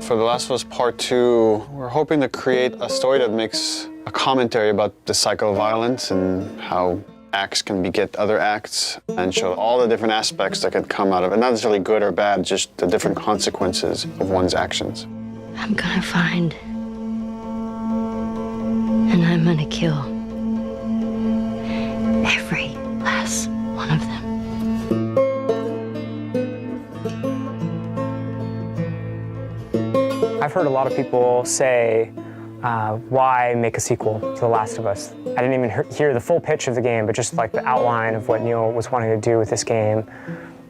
For The Last of Us Part 2, we're hoping to create a story that makes a commentary about the cycle of violence and how acts can beget other acts, and show all the different aspects that could come out of it. Not necessarily good or bad, just the different consequences of one's actions. I'm gonna find, and I'm gonna kill every last one of them. I've heard a lot of people say, why make a sequel to The Last of Us? I didn't even hear the full pitch of the game, but just like the outline of what Neil was wanting to do with this game,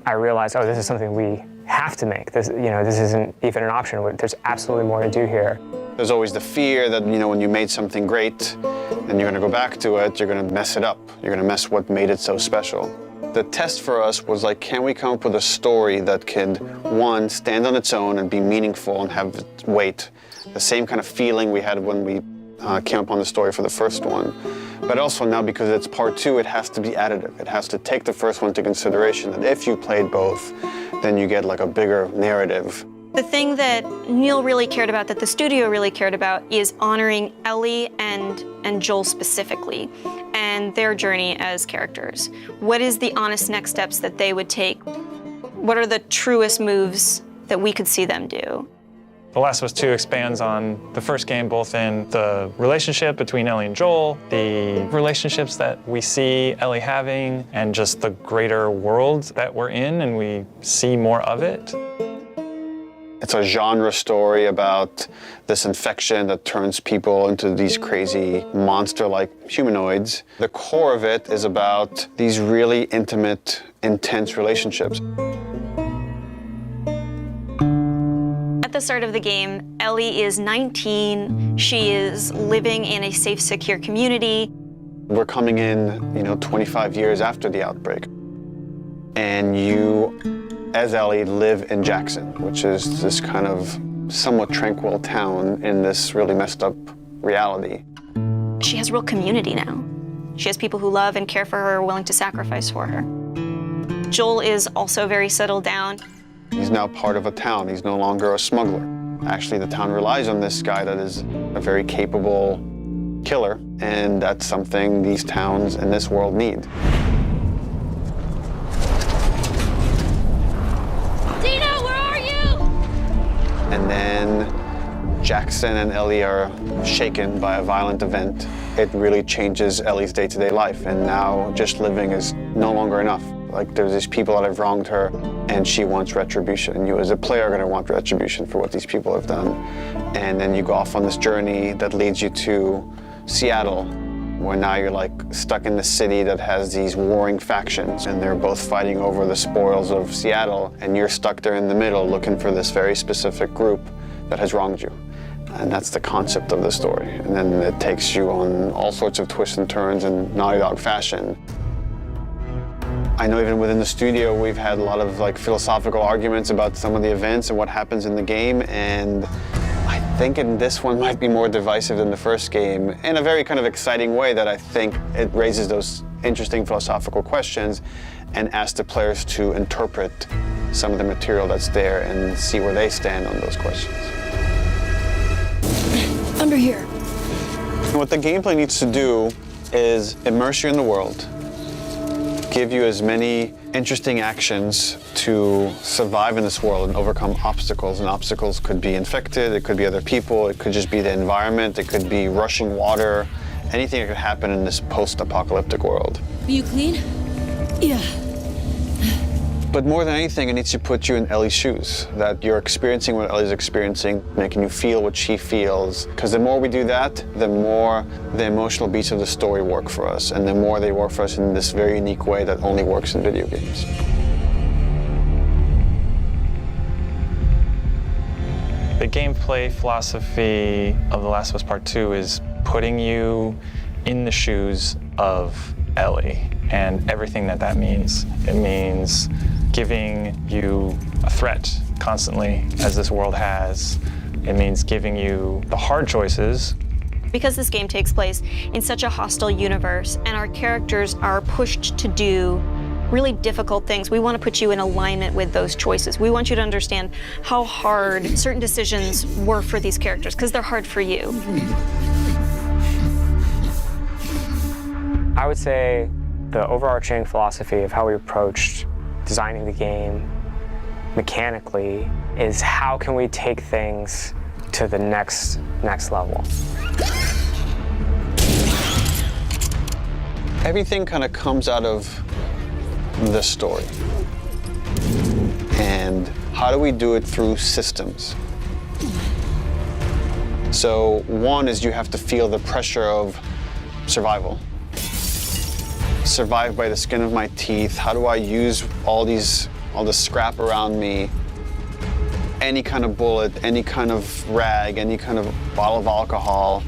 I realized, oh, this is something we have to make. This, this isn't even an option. There's absolutely more to do here. There's always the fear that, when you made something great and you're gonna go back to it, you're gonna mess it up. You're gonna mess what made it so special. The test for us was like, can we come up with a story that could, one, stand on its own and be meaningful and have weight, the same kind of feeling we had when we came upon the story for the first one. But also now, because it's part 2, it has to be additive. It has to take the first one into consideration, that if you played both, then you get like a bigger narrative. The thing that Neil really cared about, that the studio really cared about, is honoring Ellie and Joel specifically, and their journey as characters. What is the honest next steps that they would take? What are the truest moves that we could see them do? The Last of Us 2 expands on the first game, both in the relationship between Ellie and Joel, the relationships that we see Ellie having, and just the greater world that we're in, and we see more of it. It's a genre story about this infection that turns people into these crazy monster-like humanoids. The core of it is about these really intimate, intense relationships. At the start of the game, Ellie is 19. She is living in a safe, secure community. We're coming in, 25 years after the outbreak. And you, as Ellie, live in Jackson, which is this kind of somewhat tranquil town in this really messed up reality. She has real community now. She has people who love and care for her, willing to sacrifice for her. Joel is also very settled down. He's now part of a town. He's no longer a smuggler. Actually, the town relies on this guy that is a very capable killer, and that's something these towns in this world need. And then Jackson and Ellie are shaken by a violent event. It really changes Ellie's day-to-day life, and now just living is no longer enough. Like, there's these people that have wronged her, and she wants retribution. And you as a player are gonna want retribution for what these people have done. And then you go off on this journey that leads you to Seattle, where now you're like stuck in the city that has these warring factions, and they're both fighting over the spoils of Seattle, and you're stuck there in the middle looking for this very specific group that has wronged you. And that's the concept of the story. And then it takes you on all sorts of twists and turns in Naughty Dog fashion. I know even within the studio, we've had a lot of philosophical arguments about some of the events and what happens in the game, and I think in this one might be more divisive than the first game in a very kind of exciting way that I think it raises those interesting philosophical questions and asks the players to interpret some of the material that's there and see where they stand on those questions. Under here. What the gameplay needs to do is immerse you in the world, give you as many interesting actions to survive in this world and overcome obstacles. And obstacles could be infected, it could be other people, it could just be the environment, it could be rushing water, anything that could happen in this post-apocalyptic world. Are you clean? Yeah. But more than anything, it needs to put you in Ellie's shoes, that you're experiencing what Ellie's experiencing, making you feel what she feels. Because the more we do that, the more the emotional beats of the story work for us, and the more they work for us in this very unique way that only works in video games. The gameplay philosophy of The Last of Us Part 2 is putting you in the shoes of Ellie and everything that means. It means giving you a threat constantly, as this world has. It means giving you the hard choices. Because this game takes place in such a hostile universe and our characters are pushed to do really difficult things. We want to put you in alignment with those choices. We want you to understand how hard certain decisions were for these characters, because they're hard for you. I would say the overarching philosophy of how we approached designing the game mechanically is how can we take things to the next level. Everything kind of comes out of the story. And how do we do it through systems? So one is you have to feel the pressure of survival. Survive by the skin of my teeth. How do I use all the scrap around me? Any kind of bullet, any kind of rag, any kind of bottle of alcohol.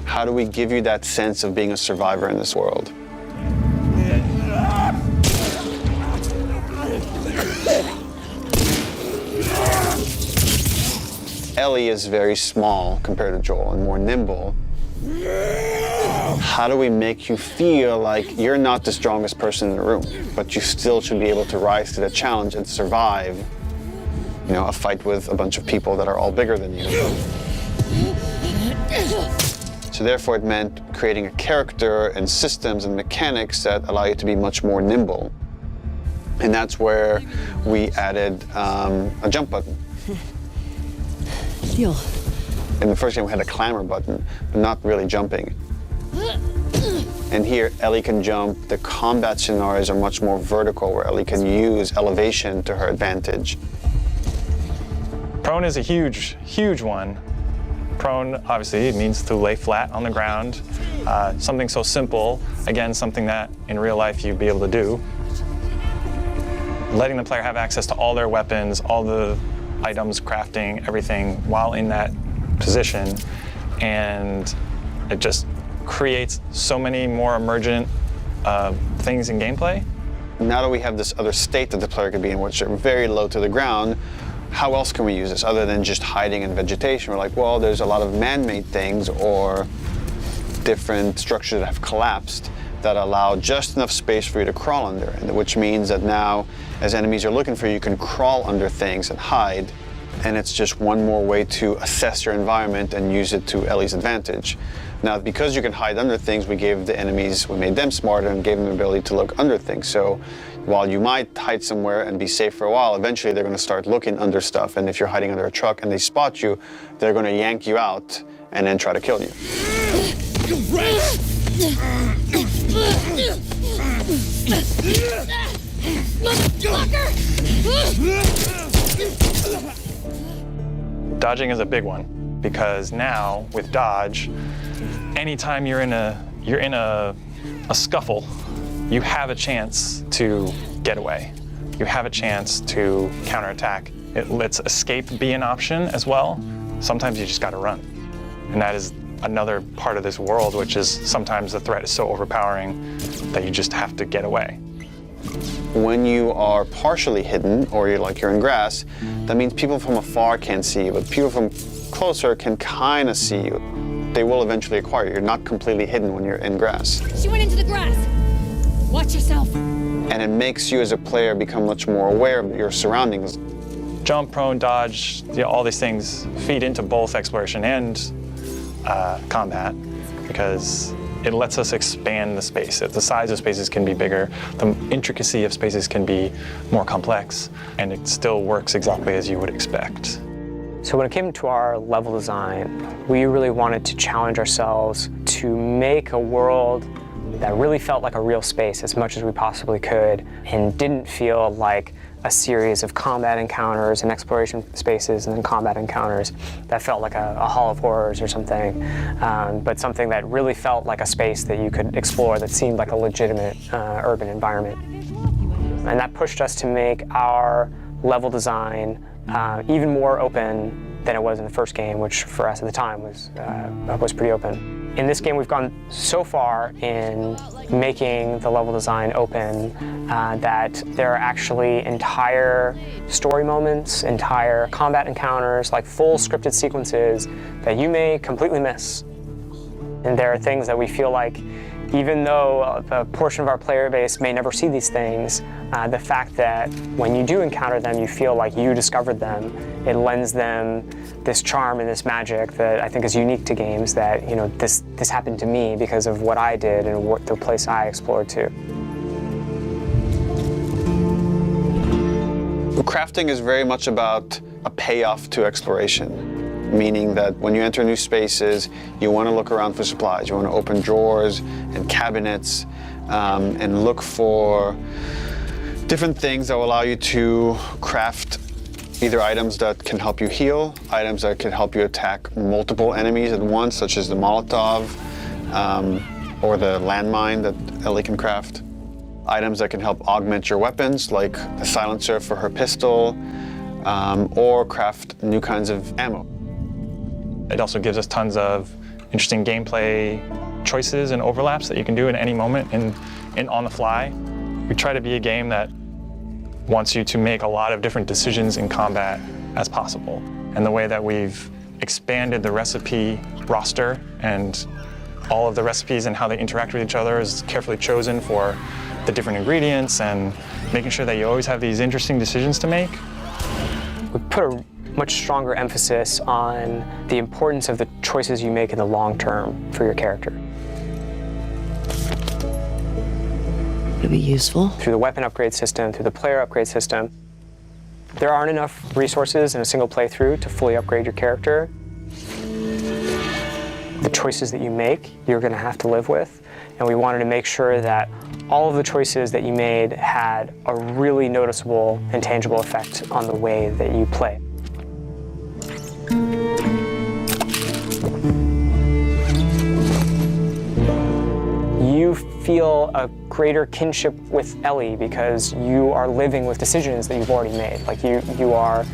How do we give you that sense of being a survivor in this world? Ellie is very small compared to Joel and more nimble. How do we make you feel like you're not the strongest person in the room, but you still should be able to rise to the challenge and survive, you know, a fight with a bunch of people that are all bigger than you? So therefore it meant creating a character and systems and mechanics that allow you to be much more nimble. And that's where we added a jump button. Deal. In the first game, we had a clamber button, but not really jumping. And here, Ellie can jump. The combat scenarios are much more vertical, where Ellie can use elevation to her advantage. Prone is a huge, huge one. Prone, obviously, it means to lay flat on the ground. Something so simple, again, something that in real life you'd be able to do. Letting the player have access to all their weapons, all the items, crafting, everything while in that position, and it just creates so many more emergent things in gameplay. Now that we have this other state that the player could be in, which are very low to the ground, how else can we use this other than just hiding in vegetation? We're like, well, there's a lot of man-made things or different structures that have collapsed that allow just enough space for you to crawl under, which means that now, as enemies are looking for you, you can crawl under things and hide, and it's just one more way to assess your environment and use it to Ellie's advantage. Now, because you can hide under things, we made them smarter and gave them the ability to look under things. So while you might hide somewhere and be safe for a while, eventually they're going to start looking under stuff, and if you're hiding under a truck and they spot you, they're going to yank you out and then try to kill you. Dodging is a big one, because now with dodge, anytime you're in a scuffle, you have a chance to get away. You have a chance to counterattack. It lets escape be an option as well. Sometimes you just got to run, and that is another part of this world, which is sometimes the threat is so overpowering that you just have to get away. When you are partially hidden, or you're in grass, that means people from afar can't see you, but people from closer can kind of see you. They will eventually acquire you. You're not completely hidden when you're in grass. She went into the grass. Watch yourself. And it makes you as a player become much more aware of your surroundings. Jump, prone, dodge, all these things feed into both exploration and combat, because it lets us expand the space. The size of spaces can be bigger, the intricacy of spaces can be more complex, and it still works exactly as you would expect. So when it came to our level design, we really wanted to challenge ourselves to make a world that really felt like a real space as much as we possibly could, and didn't feel like a series of combat encounters and exploration spaces and then combat encounters that felt like a Hall of Horrors or something, but something that really felt like a space that you could explore that seemed like a legitimate urban environment. And that pushed us to make our level design even more open than it was in the first game, which for us at the time was pretty open. In this game, we've gone so far in making the level design open that there are actually entire story moments, entire combat encounters, like full scripted sequences that you may completely miss. And there are things that we feel like Even though a portion of our player base may never see these things, the fact that when you do encounter them, you feel like you discovered them, it lends them this charm and this magic that I think is unique to games, that, you know, this happened to me because of what I did and what the place I explored to. Crafting is very much about a payoff to exploration, meaning that when you enter new spaces, you want to look around for supplies. You want to open drawers and cabinets and look for different things that will allow you to craft either items that can help you heal, items that can help you attack multiple enemies at once, such as the Molotov or the landmine that Ellie can craft. Items that can help augment your weapons, like the silencer for her pistol, or craft new kinds of ammo. It also gives us tons of interesting gameplay choices and overlaps that you can do in any moment and on the fly. We try to be a game that wants you to make a lot of different decisions in combat as possible. And the way that we've expanded the recipe roster and all of the recipes and how they interact with each other is carefully chosen for the different ingredients and making sure that you always have these interesting decisions to make. We put a much stronger emphasis on the importance of the choices you make in the long term for your character. It'll be useful. Through the weapon upgrade system, through the player upgrade system, there aren't enough resources in a single playthrough to fully upgrade your character. The choices that you make, you're going to have to live with, and we wanted to make sure that all of the choices that you made had a really noticeable and tangible effect on the way that you play. You feel a greater kinship with Ellie because you are living with decisions that you've already made. Like you are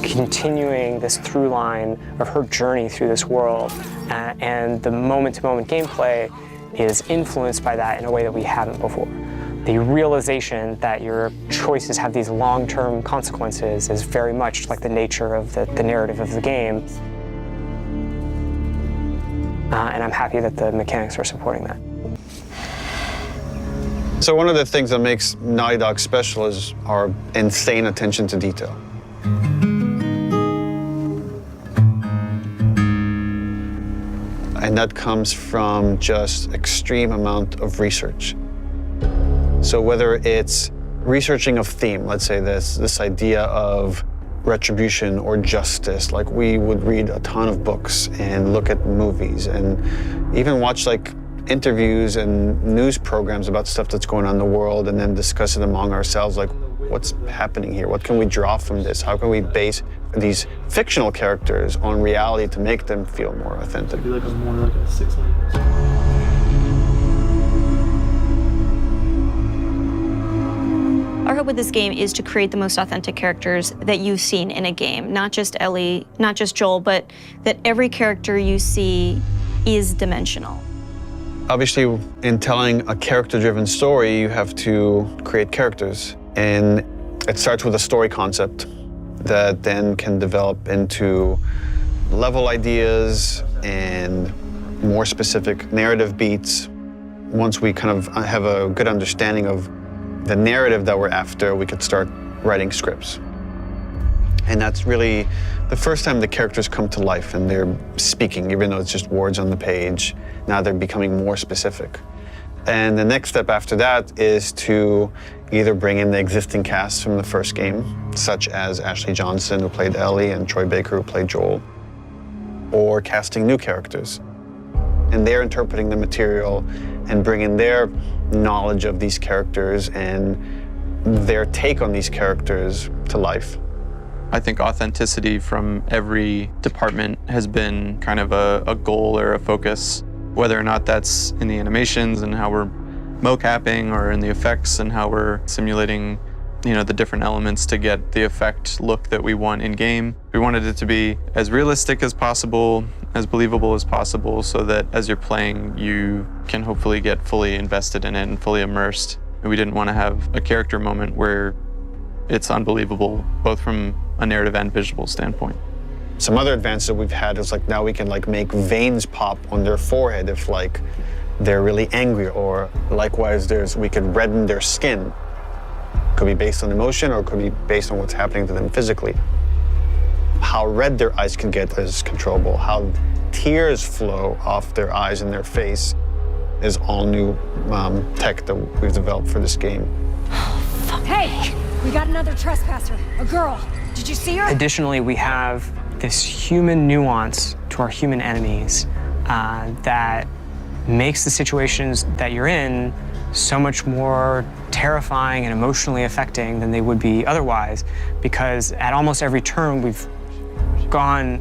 continuing this through line of her journey through this world, and the moment-to-moment gameplay is influenced by that in a way that we haven't before. The realization that your choices have these long-term consequences is very much like the nature of the narrative of the game. And I'm happy that the mechanics are supporting that. So one of the things that makes Naughty Dog special is our insane attention to detail. And that comes from just extreme amount of research. So whether it's researching of theme, let's say this idea of retribution or justice, like we would read a ton of books and look at movies and even watch like interviews and news programs about stuff that's going on in the world and then discuss it among ourselves, like what's happening here? What can we draw from this? How can we base these fictional characters on reality to make them feel more authentic? Be like more like a 6 language. Our hope with this game is to create the most authentic characters that you've seen in a game. Not just Ellie, not just Joel, but that every character you see is dimensional. Obviously, in telling a character-driven story, you have to create characters. And it starts with a story concept that then can develop into level ideas and more specific narrative beats. Once we kind of have a good understanding of the narrative that we're after, we could start writing scripts. And that's really the first time the characters come to life and they're speaking, even though it's just words on the page. Now they're becoming more specific. And the next step after that is to either bring in the existing cast from the first game, such as Ashley Johnson, who played Ellie, and Troy Baker, who played Joel, or casting new characters. And they're interpreting the material and bringing their knowledge of these characters and their take on these characters to life. I think authenticity from every department has been kind of a goal or a focus, whether or not that's in the animations and how we're mocapping or in the effects and how we're simulating, you know, the different elements to get the effect look that we want in game. We wanted it to be as realistic as possible, as believable as possible, so that as you're playing, you can hopefully get fully invested in it and fully immersed. And we didn't want to have a character moment where it's unbelievable, both from a narrative and visual standpoint. Some other advances that we've had is like now we can like make veins pop on their forehead if like they're really angry, or likewise we could redden their skin. Could be based on emotion, or could be based on what's happening to them physically. How red their eyes can get is controllable. How tears flow off their eyes and their face is all new tech that we've developed for this game. Hey! We got another trespasser. A girl. Did you see her? Additionally, we have this human nuance to our human enemies that makes the situations that you're in so much more terrifying and emotionally affecting than they would be otherwise, because at almost every turn we've gone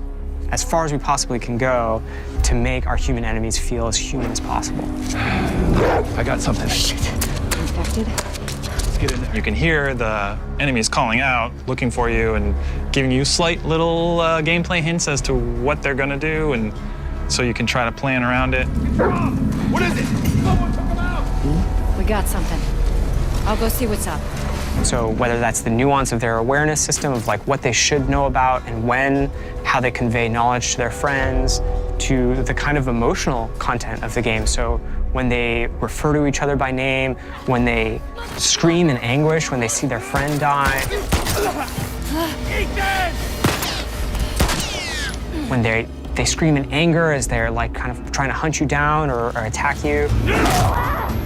as far as we possibly can go to make our human enemies feel as human as possible. I got something. Infected? Let's get in there. You can hear the enemies calling out, looking for you, and giving you slight little gameplay hints as to what they're gonna do, and so you can try to plan around it. What is it? Someone talk about! We got something. I'll go see what's up. So whether that's the nuance of their awareness system of like what they should know about and when, how they convey knowledge to their friends, to the kind of emotional content of the game. So when they refer to each other by name, when they scream in anguish when they see their friend die, when they scream in anger as they're like kind of trying to hunt you down or attack you,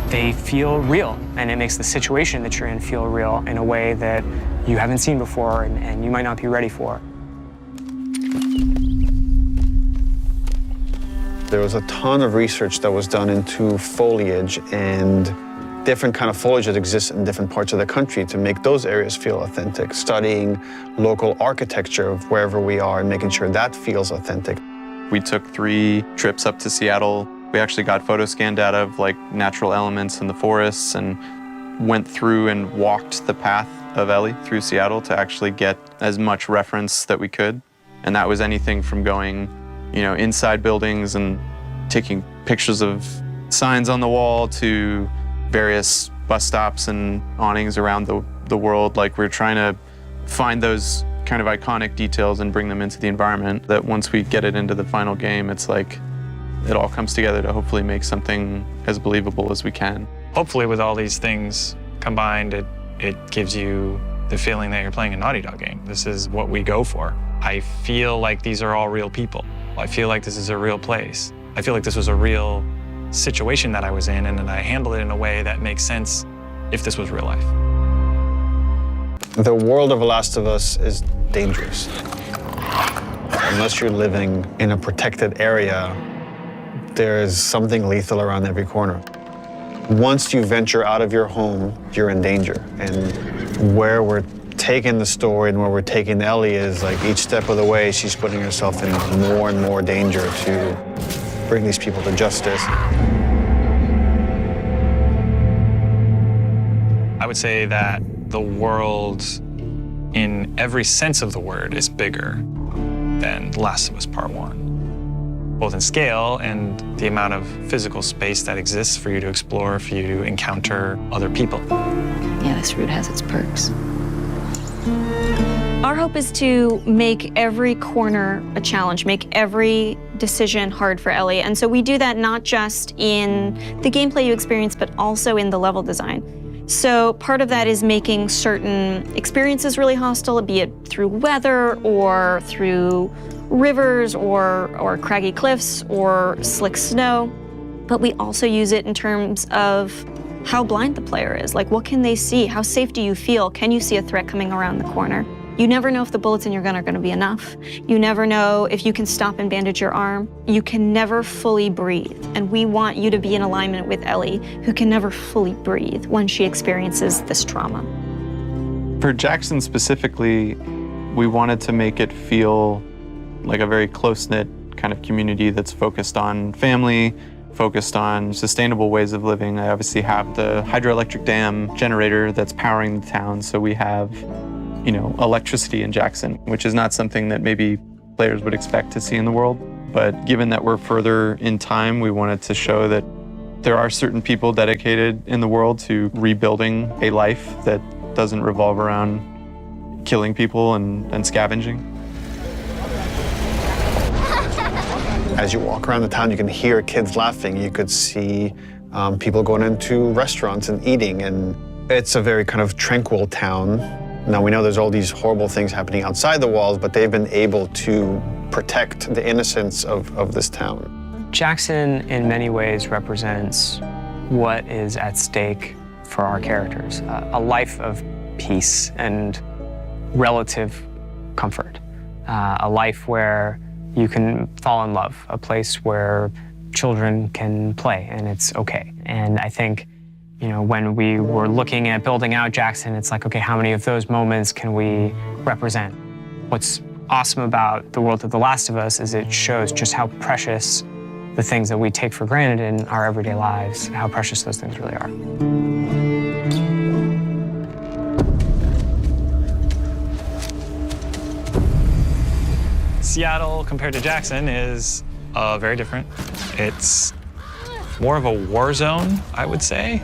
they feel real, and it makes the situation that you're in feel real in a way that you haven't seen before and you might not be ready for. There was a ton of research that was done into foliage and different kind of foliage that exists in different parts of the country to make those areas feel authentic, studying local architecture of wherever we are and making sure that feels authentic. We took 3 trips up to Seattle. We actually got photo scan data of like natural elements in the forests and went through and walked the path of Ellie through Seattle to actually get as much reference that we could. And that was anything from going, inside buildings and taking pictures of signs on the wall to various bus stops and awnings around the world. Like, we're trying to find those kind of iconic details and bring them into the environment that once we get it into the final game, it's like it all comes together to hopefully make something as believable as we can. Hopefully with all these things combined, it gives you the feeling that you're playing a Naughty Dog game. This is what we go for. I feel like these are all real people. I feel like this is a real place. I feel like this was a real situation that I was in, and then I handled it in a way that makes sense if this was real life. The world of The Last of Us is dangerous. Unless you're living in a protected area, there is something lethal around every corner. Once you venture out of your home, you're in danger. And where we're taking the story and where we're taking Ellie is like each step of the way, she's putting herself in more and more danger to bring these people to justice. I would say that the world, in every sense of the word, is bigger than The Last of Us Part 1. Both in scale and the amount of physical space that exists for you to explore, for you to encounter other people. Yeah, this route has its perks. Our hope is to make every corner a challenge, make every decision hard for Ellie. And so we do that not just in the gameplay you experience, but also in the level design. So part of that is making certain experiences really hostile, be it through weather or through rivers or craggy cliffs or slick snow. But we also use it in terms of how blind the player is. Like, what can they see? How safe do you feel? Can you see a threat coming around the corner? You never know if the bullets in your gun are going to be enough. You never know if you can stop and bandage your arm. You can never fully breathe. And we want you to be in alignment with Ellie, who can never fully breathe when she experiences this trauma. For Jackson specifically, we wanted to make it feel like a very close-knit kind of community that's focused on family, focused on sustainable ways of living. I obviously have the hydroelectric dam generator that's powering the town, so we have, electricity in Jackson, which is not something that maybe players would expect to see in the world. But given that we're further in time, we wanted to show that there are certain people dedicated in the world to rebuilding a life that doesn't revolve around killing people and scavenging. As you walk around the town, you can hear kids laughing. You could see people going into restaurants and eating, and it's a very kind of tranquil town. Now, we know there's all these horrible things happening outside the walls, but they've been able to protect the innocence of this town. Jackson, in many ways, represents what is at stake for our characters, a life of peace and relative comfort, a life where you can fall in love, a place where children can play and it's okay. And I think, you know, when we were looking at building out Jackson, it's like, okay, how many of those moments can we represent? What's awesome about the world of The Last of Us is it shows just how precious the things that we take for granted in our everyday lives, how precious those things really are. Seattle compared to Jackson is very different. It's more of a war zone, I would say.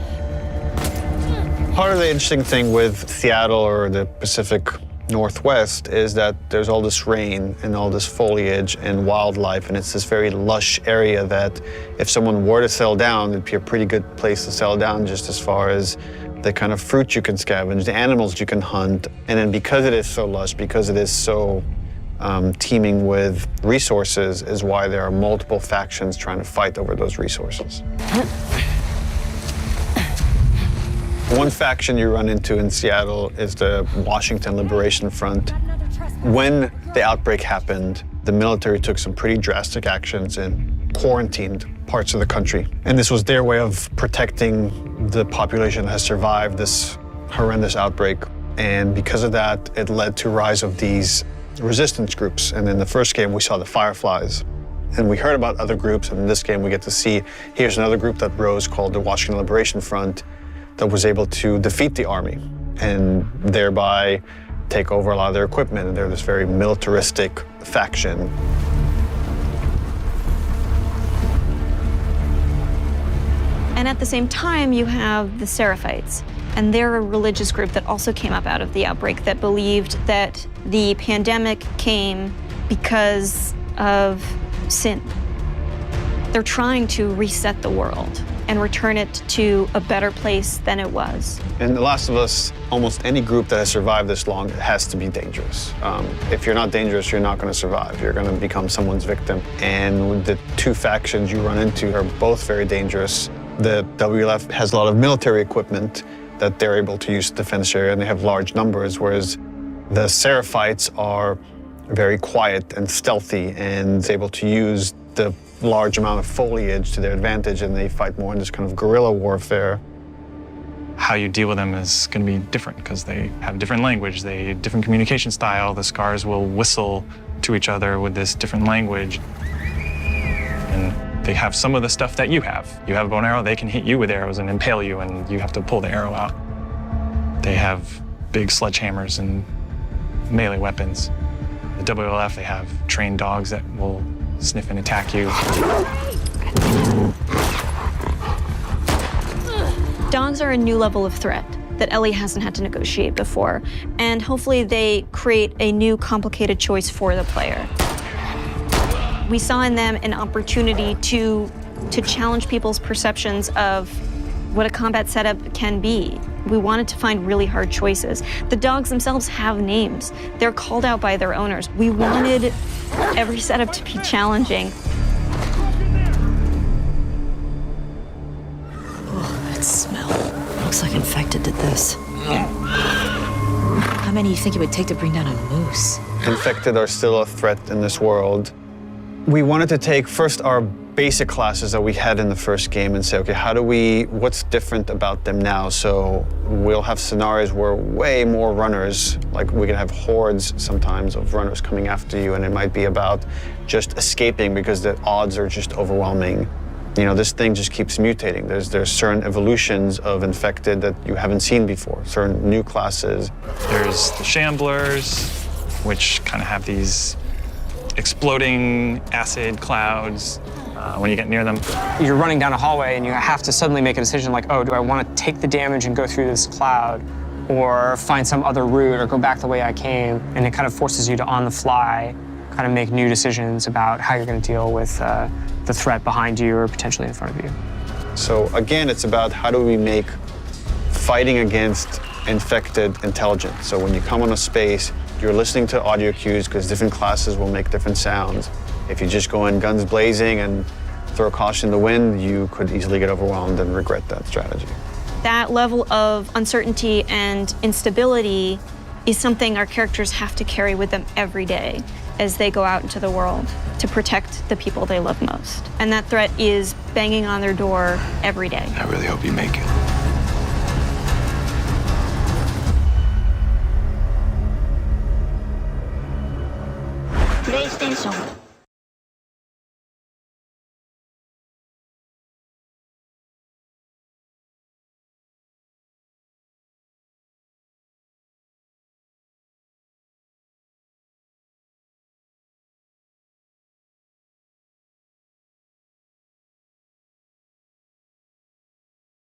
Part of the interesting thing with Seattle or the Pacific Northwest is that there's all this rain and all this foliage and wildlife, and it's this very lush area that if someone were to settle down, it'd be a pretty good place to settle down, just as far as the kind of fruit you can scavenge, the animals you can hunt. And then because it is so lush, because it is so teeming with resources, is why there are multiple factions trying to fight over those resources. One faction you run into in Seattle is the Washington Liberation Front. When the outbreak happened, the military took some pretty drastic actions and quarantined parts of the country. And this was their way of protecting the population that has survived this horrendous outbreak. And because of that, it led to rise of these resistance groups. And in the first game, we saw the Fireflies. And we heard about other groups, and in this game, we get to see here's another group that rose called the Washington Liberation Front, that was able to defeat the army and thereby take over a lot of their equipment. And they're this very militaristic faction. And at the same time, you have the Seraphites. And they're a religious group that also came up out of the outbreak that believed that the pandemic came because of sin. They're trying to reset the world and return it to a better place than it was. In The Last of Us, almost any group that has survived this long has to be dangerous. If you're not dangerous, you're not going to survive. You're going to become someone's victim. And the two factions you run into are both very dangerous. The WLF has a lot of military equipment that they're able to use to defend this area, and they have large numbers, whereas the Seraphites are very quiet and stealthy and able to use the large amount of foliage to their advantage, and they fight more in this kind of guerrilla warfare. How you deal with them is going to be different because they have different language, they have different communication style. The scars will whistle to each other with this different language. And they have some of the stuff that you have. You have a bow and arrow, they can hit you with arrows and impale you, and you have to pull the arrow out. They have big sledgehammers and melee weapons. The WLF, they have trained dogs that will sniff and attack you. Dogs are a new level of threat that Ellie hasn't had to negotiate before, and hopefully they create a new complicated choice for the player. We saw in them an opportunity to challenge people's perceptions of what a combat setup can be. We wanted to find really hard choices. The dogs themselves have names. They're called out by their owners. We wanted every setup to be challenging. Oh, that smell. Looks like Infected did this. How many do you think it would take to bring down a moose? Infected are still a threat in this world. We wanted to take first our basic classes that we had in the first game and say, okay, what's different about them now? So we'll have scenarios where way more runners, like we can have hordes sometimes of runners coming after you, and it might be about just escaping because the odds are just overwhelming. You know, this thing just keeps mutating. There's certain evolutions of Infected that you haven't seen before, certain new classes. There's the Shamblers, which kind of have these exploding acid clouds when you get near them. You're running down a hallway and you have to suddenly make a decision like, oh, do I want to take the damage and go through this cloud or find some other route or go back the way I came? And it kind of forces you to, on the fly, kind of make new decisions about how you're going to deal with the threat behind you or potentially in front of you. So again, it's about how do we make fighting against infected intelligent. So when you come on a space, you're listening to audio cues because different classes will make different sounds. If you just go in guns blazing and throw caution in the wind, you could easily get overwhelmed and regret that strategy. That level of uncertainty and instability is something our characters have to carry with them every day as they go out into the world to protect the people they love most. And that threat is banging on their door every day. I really hope you make it. PlayStation